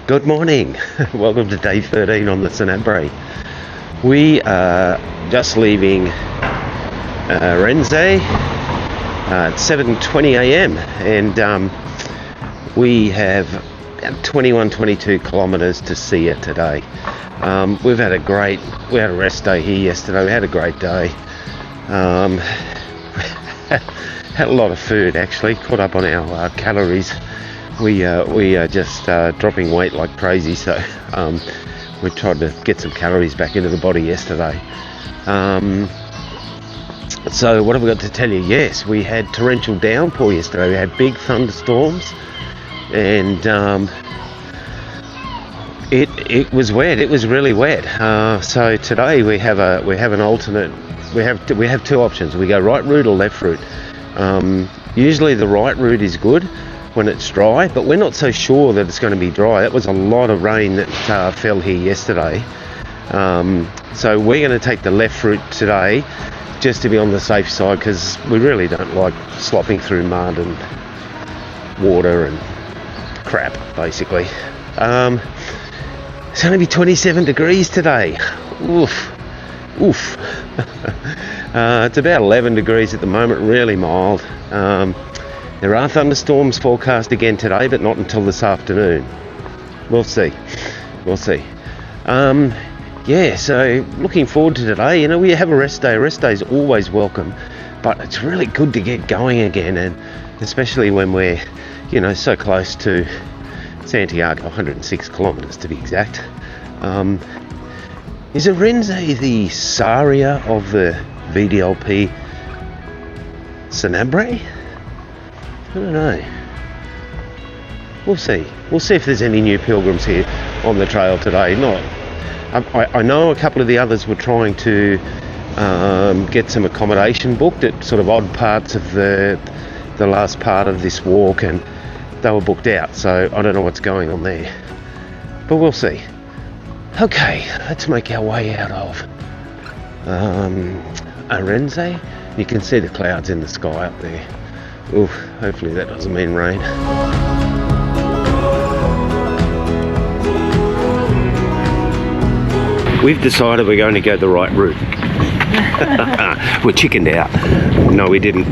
Good morning. Welcome to day 13 on the Sanabres. We are just leaving Ourense at 7:20 a.m. and we have about 22 kilometres to see it today. We had a rest day here yesterday. We had a great day. Had a lot of food actually. Caught up on our calories. We are just dropping weight like crazy, so we tried to get some calories back into the body yesterday. So what have we got to tell you? Yes, we had torrential downpour yesterday. We had big thunderstorms, and it was wet. It was really wet. So today we have an alternate. We have two options. We go right route or left route. Usually the right route is good when it's dry, but we're not so sure that it's going to be dry. That was a lot of rain that fell here yesterday. So we're going to take the left route today just to be on the safe side, because we really don't like slopping through mud and water and crap, basically. It's going to be 27 degrees today. Oof. It's about 11 degrees at the moment, really mild. There are thunderstorms forecast again today, but not until this afternoon. We'll see. So looking forward to today. You know, we have a rest day. A rest day is always welcome, but it's really good to get going again, and especially when we're, so close to Santiago, 106 kilometres to be exact. Is Ourense the Saria of the VDLP Sanabres? I don't know. We'll see. We'll see if there's any new pilgrims here on the trail today. I know a couple of the others were trying to get some accommodation booked at sort of odd parts of the last part of this walk, and they were booked out. So I don't know what's going on there. But we'll see. Okay, let's make our way out of Ourense. You can see the clouds in the sky up there. Oof, hopefully that doesn't mean rain. We've decided we're going to go the right route. We're chickened out. No, we didn't.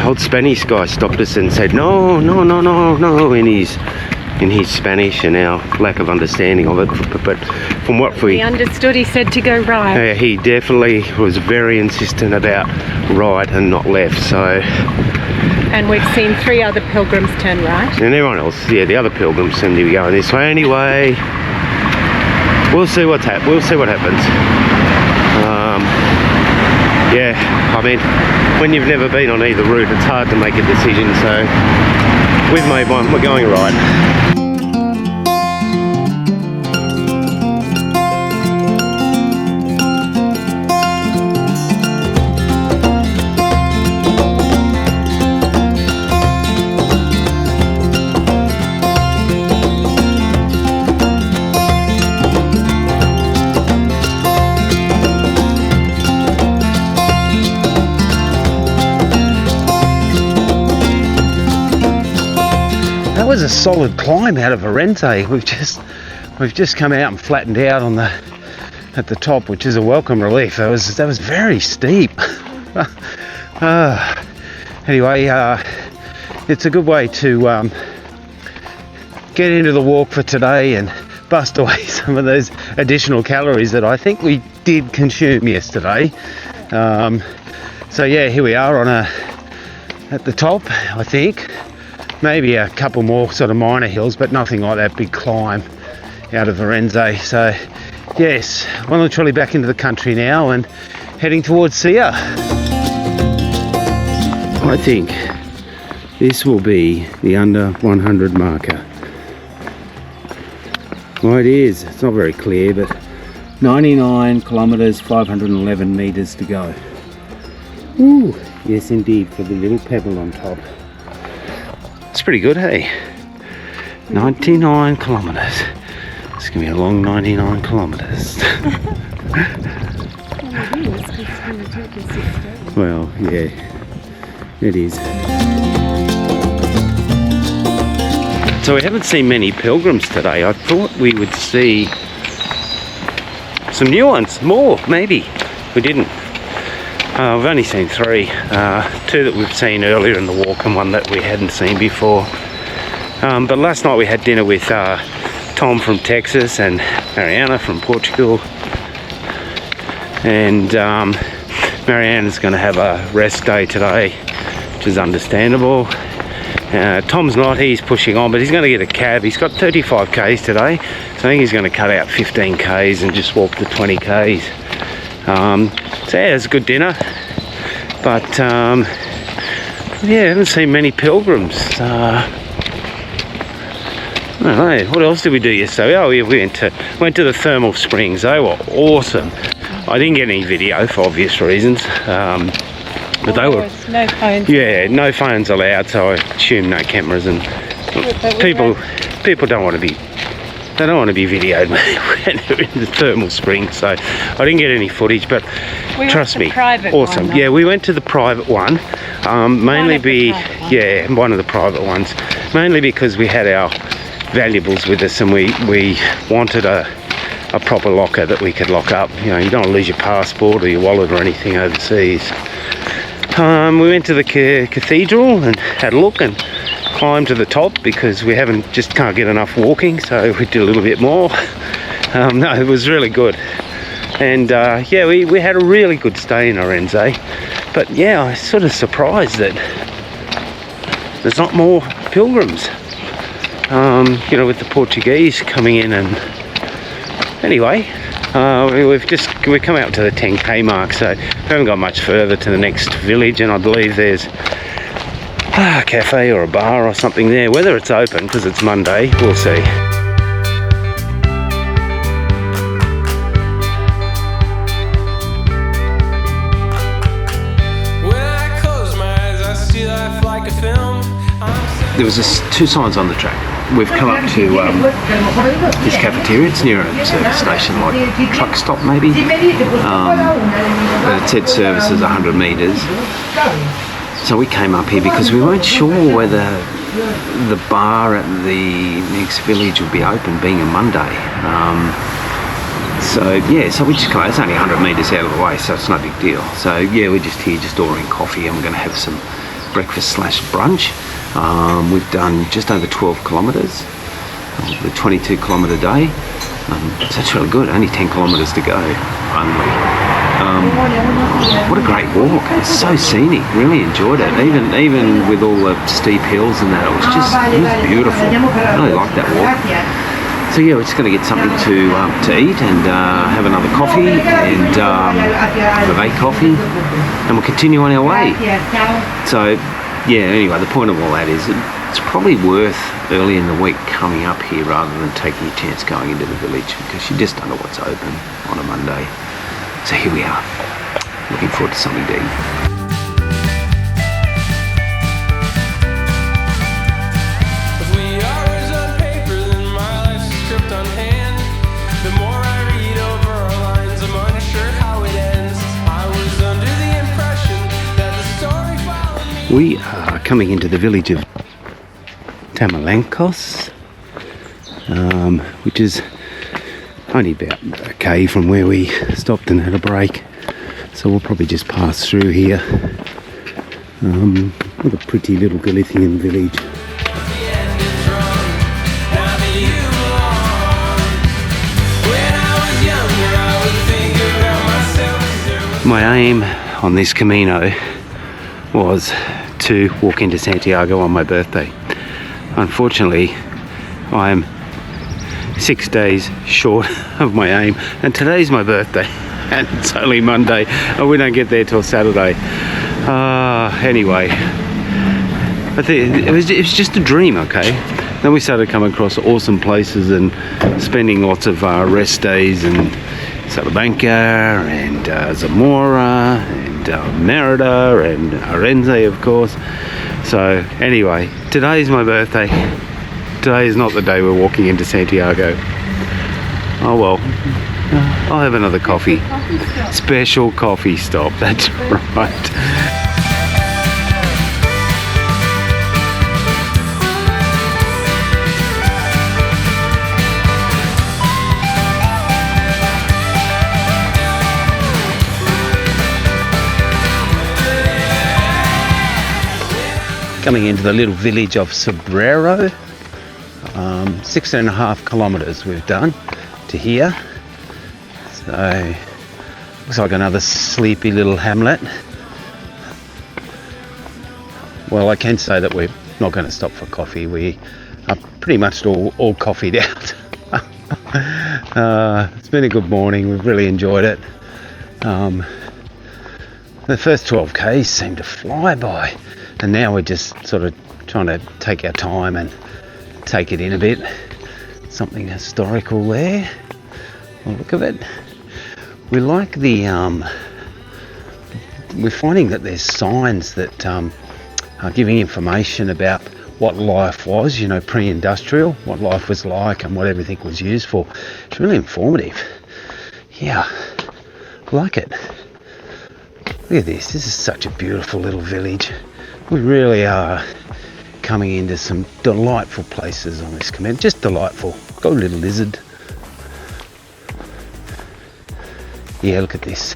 Old Spanish guy stopped us and said, no, in his Spanish and our lack of understanding of it. But from what we... He understood, he said to go right. He definitely was very insistent about right and not left, so... And we've seen 3 other pilgrims turn right. And everyone else, the other pilgrims seem to be going this way anyway. We'll see what happens. I mean, when you've never been on either route, it's hard to make a decision, so we've made one. We're going right. That was a solid climb out of Ourense. We've just come out and flattened out at the top, which is a welcome relief. That was very steep. Anyway, it's a good way to get into the walk for today and bust away some of those additional calories that I think we did consume yesterday. So yeah, here we are at the top, I think. Maybe a couple more sort of minor hills, but nothing like that big climb out of Ourense. So yes, well and truly back into the country now and heading towards Sia. I think this will be the under 100 marker. Well, it is. It's not very clear, but 99 kilometres, 511 metres to go. Ooh, yes indeed, for the little pebble on top. It's pretty good, hey? 99 kilometres. It's going to be a long 99 kilometres. Well, yeah, it is. So we haven't seen many pilgrims today. I thought we would see some new ones, more maybe. We didn't. We've only seen 3. 2 that we've seen earlier in the walk and 1 that we hadn't seen before. But last night we had dinner with Tom from Texas and Mariana from Portugal. And Mariana's going to have a rest day today, which is understandable. Tom's not, he's pushing on, but he's going to get a cab. He's got 35 Ks today, so I think he's going to cut out 15 Ks and just walk the 20 Ks. So yeah, it's a good dinner, but yeah, I haven't seen many pilgrims. I don't know, what else did we do yesterday? Oh, we went to the thermal springs. They were awesome. I didn't get any video for obvious reasons. But they were no phones. Yeah, no phones allowed, so I assume no cameras, and people don't want to be videoed when they're in the thermal spring, so I didn't get any footage, but trust me, awesome. Yeah, we went to the private one, mainly one of the private ones, mainly because we had our valuables with us, and we wanted a proper locker that we could lock up. You know, you don't want to lose your passport or your wallet or anything overseas. We went to the cathedral and had a look and climbed to the top because we can't get enough walking, so we did a little bit more. No, it was really good. And yeah, we had a really good stay in Ourense. But yeah, I was sort of surprised that there's not more pilgrims. You know, with the Portuguese coming in, and anyway, we've come out to the 10k mark, so we haven't got much further to the next village, and I believe there's a cafe or a bar or something there. Whether it's open because it's Monday, we'll see. There was 2 signs on the track. We've come up to this cafeteria. It's near a service station, like a truck stop maybe. But it said service is 100 metres. So we came up here because we weren't sure whether the bar at the next village would be open, being a Monday. So yeah, so we just come out. It's only 100 metres out of the way, so it's no big deal. So yeah, we're just here, just ordering coffee, and we're going to have some breakfast/brunch. We've done just over 12 kilometres, the 22 kilometre day, so it's really good. Only 10 kilometres to go only. What a great walk. It's so scenic, really enjoyed it, even with all the steep hills and that. It was beautiful. I really liked that walk. So yeah, we're just going to get something to eat and have another coffee, and have a coffee, and we'll continue on our way. So yeah, anyway, the point of all that is it's probably worth early in the week coming up here rather than taking a chance going into the village, because you just don't know what's open on a Monday. So here we are, looking forward to something to eat. We are coming into the village of Tamalancos, which is only about a K from where we stopped and had a break. So we'll probably just pass through here. What a pretty little Galician village. My aim on this Camino was to walk into Santiago on my birthday. Unfortunately, I'm 6 days short of my aim, and today's my birthday, and it's only Monday, and we don't get there till Saturday. Anyway, it was just a dream, okay? Then we started coming across awesome places and spending lots of rest days in Salamanca and Zamora and Merida and Ourense, of course. So anyway, today's my birthday. Today is not the day we're walking into Santiago. Oh well, I'll have another coffee. Special coffee stop, that's right. coming into the little village of Sanabres. 6.5 kilometres we've done to here. So looks like another sleepy little hamlet. Well, I can say that we're not going to stop for coffee. We are pretty much all coffeeed out. It's been a good morning. We've really enjoyed it. The first 12 k's seemed to fly by, and now we're just sort of trying to take our time and take it in a bit. Something historical there. Well, look at it. We like the we're finding that there's signs that are giving information about what life was, you know, pre-industrial, what life was like and what everything was used for. It's really informative. Yeah, I like it. Look at this. This is such a beautiful little village. We really are coming into some delightful places on this command. Just delightful. Got a little lizard. Yeah, look at this.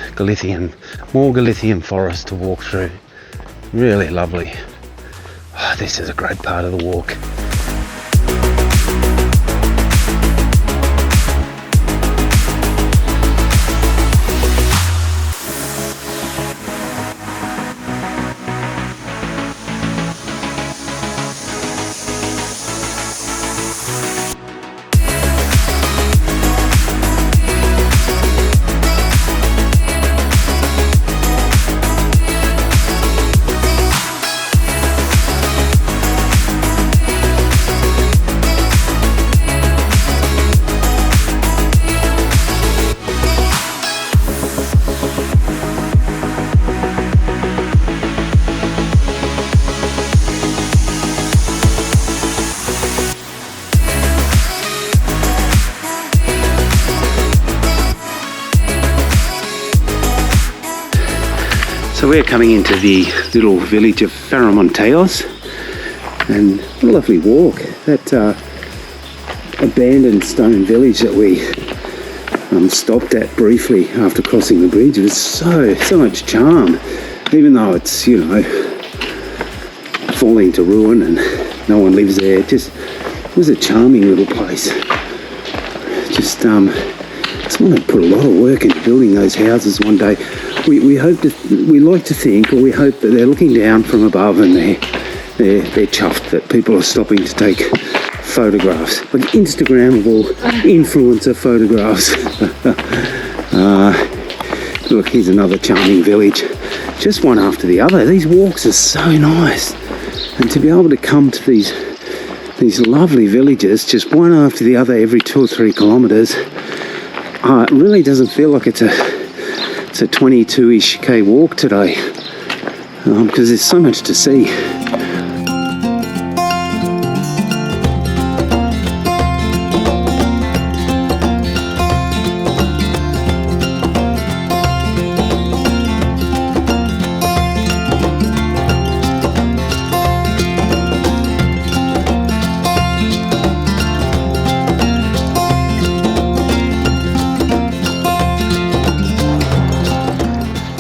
More Galician forest to walk through. Really lovely. Oh, this is a great part of the walk. So we're coming into the little village of Faramonteos, and what a lovely walk. That abandoned stone village that we stopped at briefly after crossing the bridge. It was so much charm, even though it's, you know, falling to ruin and no one lives there. It was a charming little place. Just want to put a lot of work into building those houses one day. We like to think that they're looking down from above and they're chuffed that people are stopping to take photographs, like Instagrammable influencer photographs. Look, here's another charming village, just one after the other. These walks are so nice, and to be able to come to these lovely villages, just one after the other every 2 or 3 kilometres, it really doesn't feel like it's a 22-ish K walk today, because there's so much to see.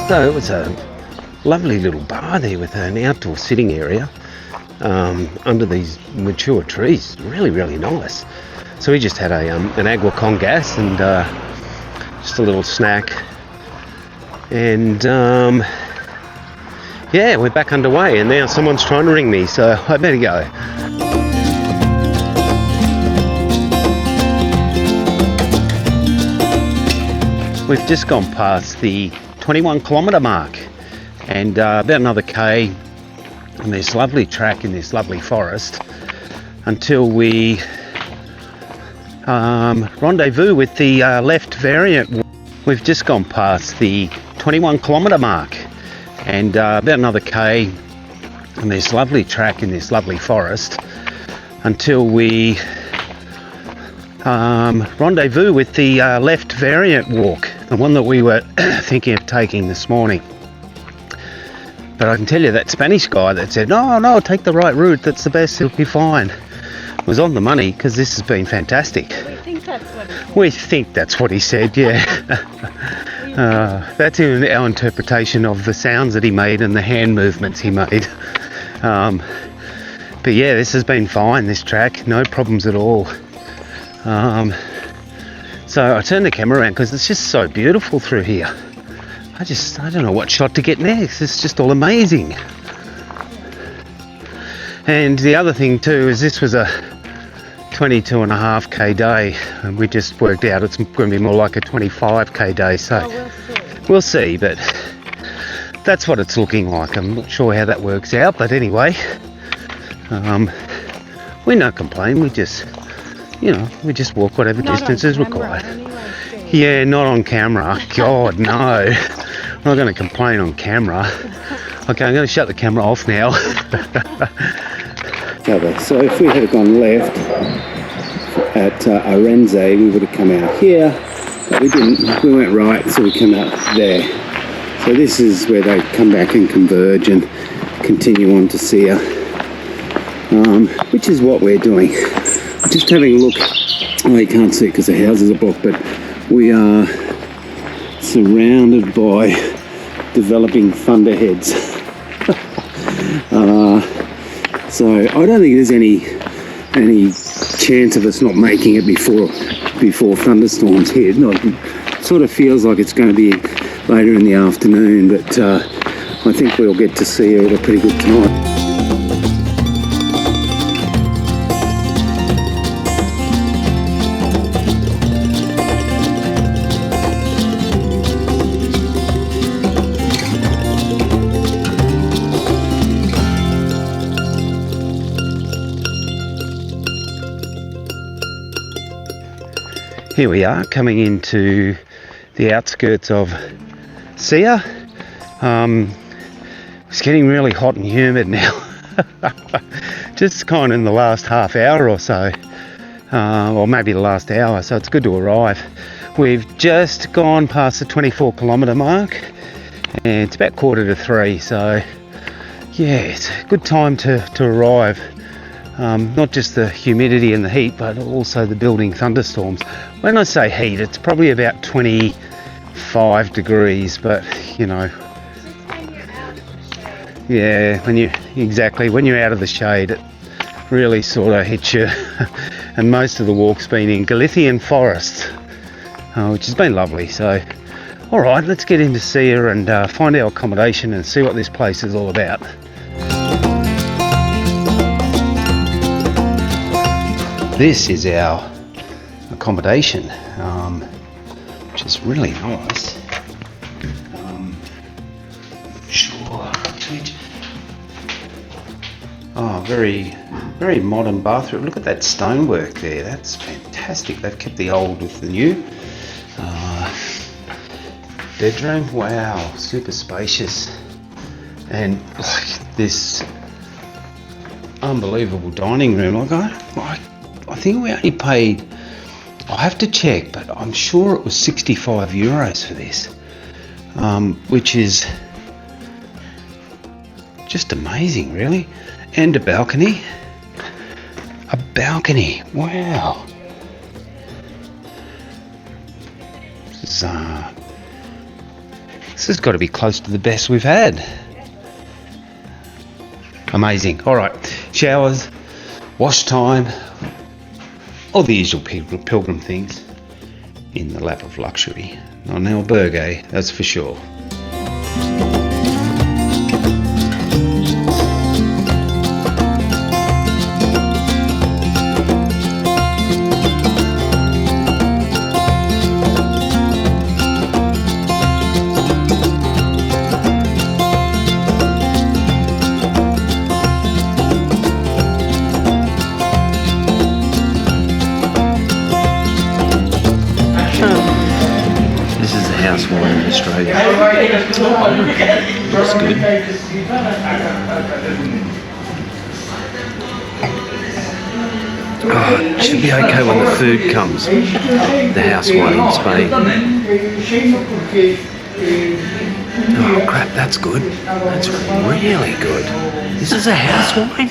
So it was a lovely little bar there with an outdoor sitting area under these mature trees. Really, really nice. So we just had an agua con gas and just a little snack. And yeah, we're back underway, and now someone's trying to ring me, so I better go. We've just gone past the 21 kilometre mark, and about another K on this lovely track in this lovely forest until we rendezvous with the left variant. We've just gone past the 21 kilometre mark, and about another K on this lovely track in this lovely forest until we rendezvous with the left variant walk, the one that we were thinking of taking this morning. But I can tell you that Spanish guy that said, no, take the right route, that's the best, it'll be fine, was on the money, because this has been fantastic. We think that's what he said, yeah. That's in our interpretation of the sounds that he made and the hand movements he made. But yeah, this has been fine, this track, no problems at all. So I turned the camera around because it's just so beautiful through here. I don't know what shot to get next. It's just all amazing. And the other thing too is this was a 22.5k day, and we just worked out it's going to be more like a 25k day. So we'll see, but that's what it's looking like. I'm not sure how that works out, but anyway, we don't complain. We just, we just walk whatever distance is required. Yeah, not on camera. God, no. I'm not going to complain on camera. Okay, I'm going to shut the camera off now. So if we had gone left at Ourense, we would have come out here, but we didn't. We went right, so we come out there. So this is where they come back and converge and continue on to Sia, which is what we're doing. Just having a look. Oh, you can't see it because the houses are blocked, but we are surrounded by developing thunderheads. So I don't think there's any chance of us not making it before thunderstorms hit. It sort of feels like it's going to be later in the afternoon, but I think we'll get to see it at a pretty good time. Here we are coming into the outskirts of Sia. It's getting really hot and humid now. Just kind of in the last half hour or so, or maybe the last hour, so it's good to arrive. We've just gone past the 24-kilometre mark and it's about 2:45, so yeah, it's a good time to arrive. Not just the humidity and the heat, but also the building thunderstorms. When I say heat, it's probably about 25 degrees, but yeah, when you're out of the shade, it really sort of hits you. And most of the walk's been in Galician forests, which has been lovely. So, all right, let's get into Sia and find our accommodation and see what this place is all about. This is our accommodation, which is really nice. Sure. Oh, very, very modern bathroom. Look at that stonework there. That's fantastic. They've kept the old with the new. Bedroom. Wow, super spacious, and like this unbelievable dining room. I think we only paid, I have to check, but I'm sure it was 65 euros for this, which is just amazing, really. And a balcony. Wow. This has got to be close to the best we've had. Amazing. All right, showers, wash time, all the usual pilgrim things in the lap of luxury. Not an albergue, that's for sure. House wine in Australia. That's good. Oh, it should be okay when the food comes. The house wine in Spain. Oh crap, that's good. That's really good. This is a house wine?